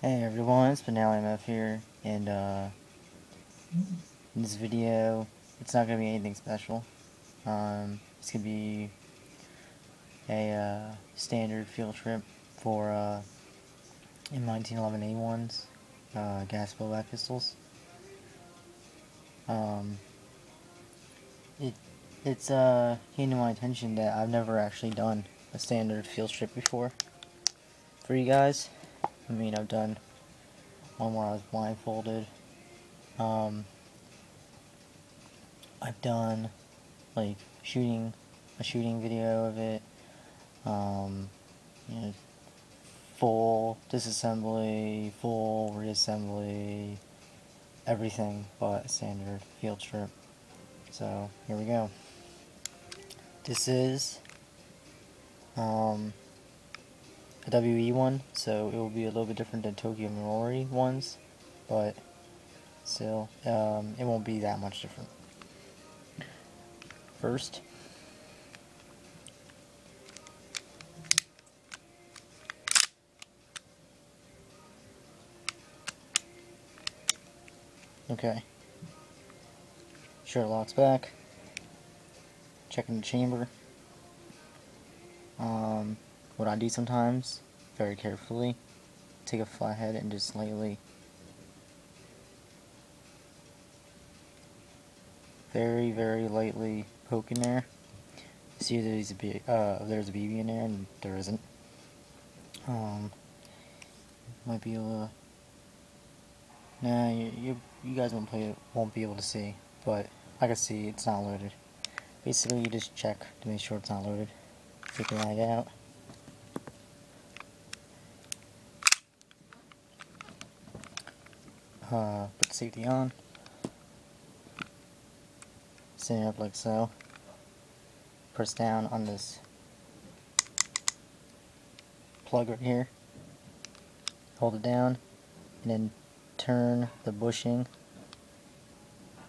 Hey everyone, it's MF here, and in this video, it's not going to be anything special. It's going to be a standard field trip for M1911A1s, gas blowback pistols. It's came to my attention that I've never actually done a standard field trip before for you guys. I mean, I've done one where I was blindfolded. I've done like a shooting video of it. You know, full disassembly, full reassembly, everything but a standard field trip. So here we go. This is a WE one, so it will be a little bit different than Tokyo Marori ones, but still, it won't be that much different. First, okay, sure, locks back, checking the chamber. What I do sometimes, very carefully, take a flathead and just lightly, very lightly poke in there. See if there's a BB in there, and there isn't. Might be able to. Nah, you guys won't be able to see, but I can see it's not loaded. Basically, you just check to make sure it's not loaded. Take the mag out. Put the safety on. Stand it up like so. Press down on this plug right here. Hold it down, and then turn the bushing.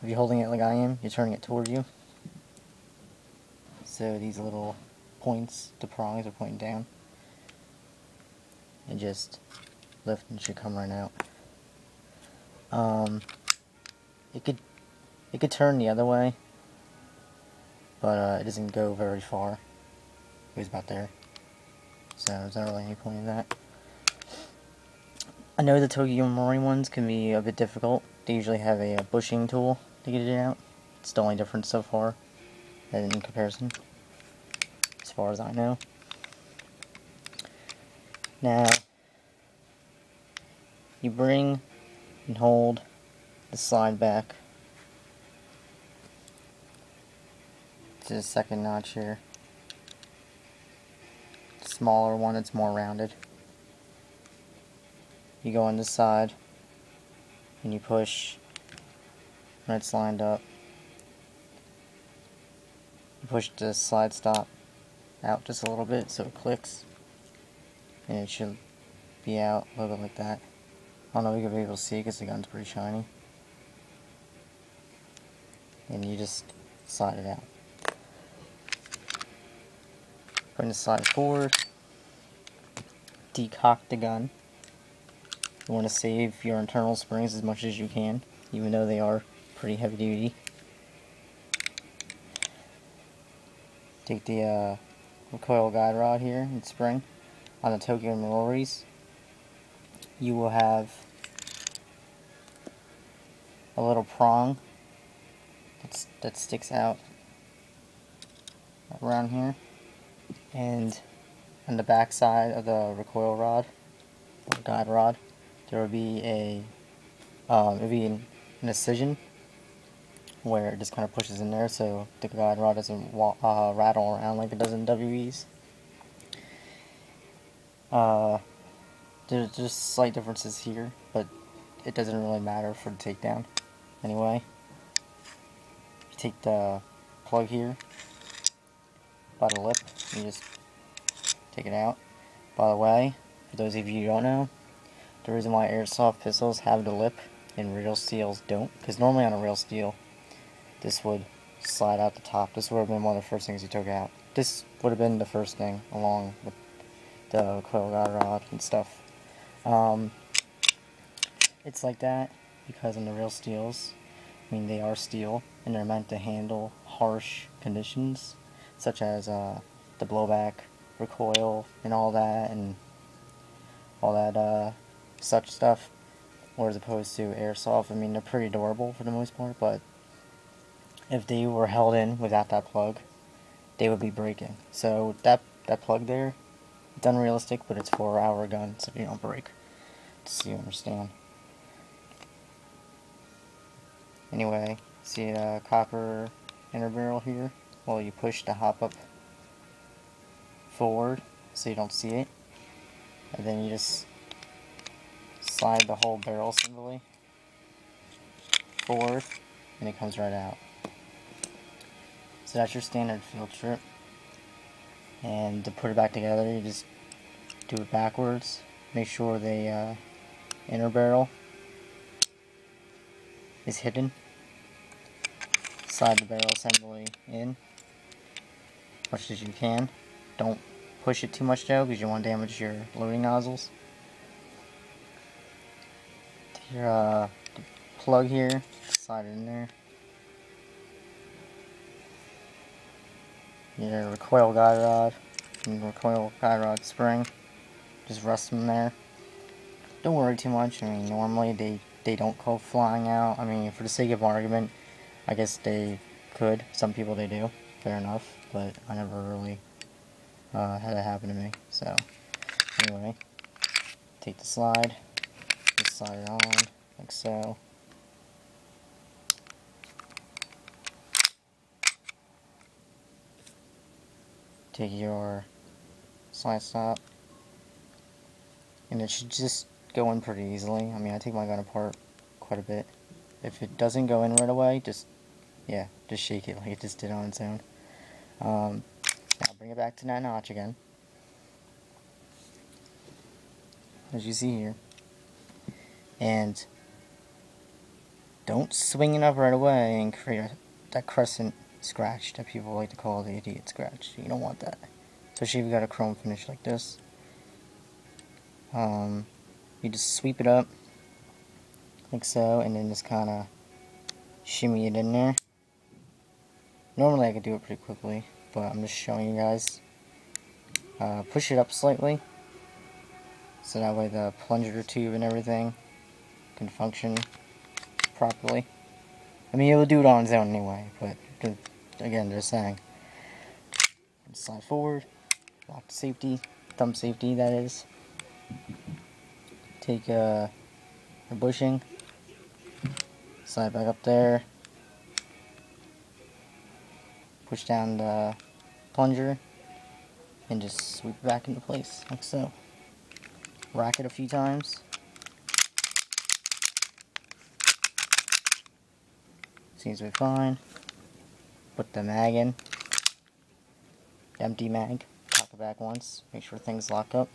If you're holding it like I am, you're turning it towards you. So these little points, the prongs are pointing down. And just lift and it should come right out. It could turn the other way, but it doesn't go very far. It goes about there. So there's not really any point in that. I know the Tokyo Marori ones can be a bit difficult. They usually have a bushing tool to get it out. It's the only difference so far in comparison, as far as I know. Now, you bring and hold the slide back to the second notch here. The smaller one, it's more rounded. You go on this side and you push when it's lined up. You push the slide stop out just a little bit so it clicks, and it should be out a little bit like that. I don't know if you'll be able to see because the gun's pretty shiny. And you just slide it out. Bring the slide forward. Decock the gun. You want to save your internal springs as much as you can, even though they are pretty heavy duty. Take the recoil guide rod here and spring. On the Tokyo Maroris, you will have a little prong that sticks out around here, and on the back side of the recoil rod or guide rod, there will be an incision where it just kind of pushes in there, so the guide rod doesn't rattle around like it does in WEs. There's just slight differences here, but it doesn't really matter for the takedown anyway. You take the plug here by the lip and you just take it out. By the way, for those of you who don't know, the reason why airsoft pistols have the lip and real steels don't, because normally on a real steel this would slide out the top. This would have been one of the first things you took out. This would have been the first thing along with the recoil guide rod and stuff. it's like that because on the real steels, I mean, they are steel, and they're meant to handle harsh conditions, such as the blowback, recoil, and all that such stuff. Or as opposed to Airsoft, I mean, they're pretty durable for the most part, but if they were held in without that plug, they would be breaking. So that plug there, it's unrealistic, but it's for our gun, so you don't break. Just so you understand. Anyway, see the copper inner barrel here? Well, you push the hop up forward so you don't see it, and then you just slide the whole barrel assembly forward, and it comes right out. So that's your standard field trip. And to put it back together, you just do it backwards. Make sure the inner barrel is hidden. Slide the barrel assembly in much as you can. Don't push it too much though, because you want to damage your loading nozzles. Take your plug here, slide it in there. Your recoil guide rod and recoil guide rod spring, just rest them there. Don't worry too much. I mean, normally they don't go flying out. I mean, for the sake of argument, I guess they could. Some people they do. Fair enough. But I never really had it happen to me. So, anyway, take the slide, just slide it on, like so. Take your slide stop, and it should just go in pretty easily. I mean, I take my gun apart quite a bit. If it doesn't go in right away, just shake it like it just did on its own. Now bring it back to that notch again, as you see here, and don't swing it up right away and create that crescent scratch that people like to call the idiot scratch. You don't want that, especially if you got a chrome finish like this. You just sweep it up like so, and then just kind of shimmy it in there. Normally I could do it pretty quickly, but I'm just showing you guys. Push it up slightly, so that way the plunger tube and everything can function properly. I mean, it will do it on its own anyway, but again, just saying. Slide forward, lock the safety, thumb safety that is. Take a bushing, slide back up there, push down the plunger, and just sweep it back into place, like so. Rack it a few times. Seems to be fine. Put the mag in. Empty mag. Cock it back once. Make sure things lock up.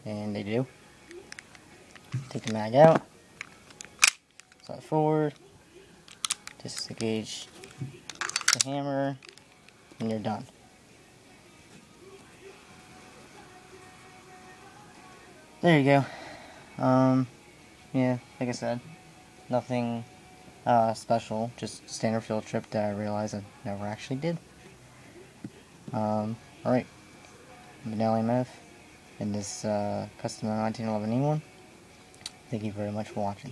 And they do. Take the mag out. Slide forward. Disengage the hammer. And you're done. There you go. Yeah, like I said, nothing special, just standard field trip that I realized I never actually did. Alright, Vanilla MF and this custom M1911A1. Thank you very much for watching.